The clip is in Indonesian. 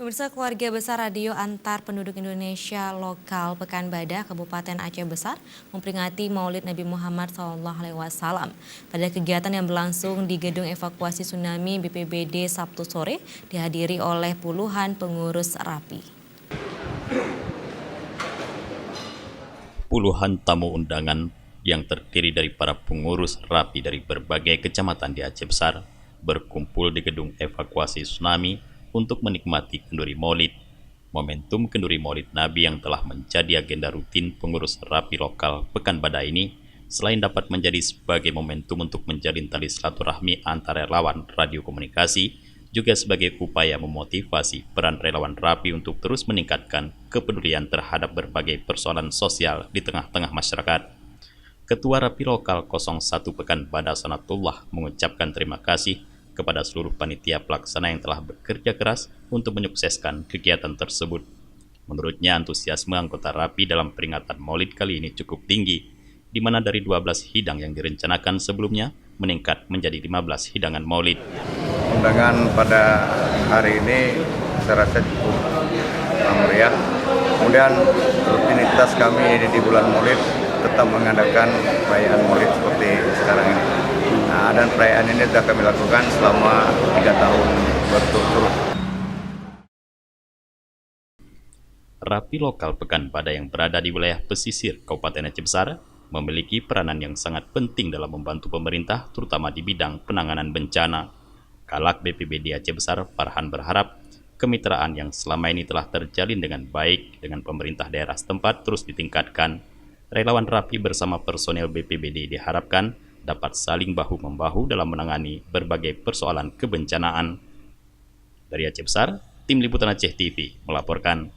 Pemirsa, keluarga besar Radio Antar Penduduk Indonesia Lokal Pekanbadak, Kabupaten Aceh Besar memperingati Maulid Nabi Muhammad SAW. Pada kegiatan yang berlangsung di Gedung Evakuasi Tsunami BPBD Sabtu sore, dihadiri oleh puluhan pengurus RAPI. Puluhan tamu undangan yang terdiri dari para pengurus RAPI dari berbagai kecamatan di Aceh Besar berkumpul di Gedung Evakuasi Tsunami untuk menikmati kenduri Maulid. Momentum kenduri Maulid Nabi yang telah menjadi agenda rutin pengurus RAPI lokal Pekanbadak ini, selain dapat menjadi sebagai momentum untuk menjalin tali silaturahmi antara relawan radio komunikasi, juga sebagai upaya memotivasi peran relawan RAPI untuk terus meningkatkan kepedulian terhadap berbagai persoalan sosial di tengah-tengah masyarakat. Ketua RAPI Lokal 01 Pekanbadak Sanatullah mengucapkan terima kasih kepada seluruh panitia pelaksana yang telah bekerja keras untuk menyukseskan kegiatan tersebut. Menurutnya, antusiasme anggota RAPI dalam peringatan Maulid kali ini cukup tinggi, di mana dari 12 hidang yang direncanakan sebelumnya meningkat menjadi 15 hidangan Maulid. Undangan pada hari ini saya rasa cukup meriah. Kemudian rutinitas kami di bulan Maulid tetap mengadakan perayaan Maulid seperti sekarang ini. Dan perayaan ini sudah kami lakukan selama 3 tahun berturut-turut. RAPI lokal Pekanbadak yang berada di wilayah pesisir Kabupaten Aceh Besar memiliki peranan yang sangat penting dalam membantu pemerintah, terutama di bidang penanganan bencana. Kalak BPBD Aceh Besar, Farhan, berharap kemitraan yang selama ini telah terjalin dengan baik dengan pemerintah daerah setempat terus ditingkatkan. Relawan RAPI bersama personel BPBD diharapkan dapat saling bahu-membahu dalam menangani berbagai persoalan kebencanaan. Dari Aceh Besar, Tim Liputan Aceh TV melaporkan.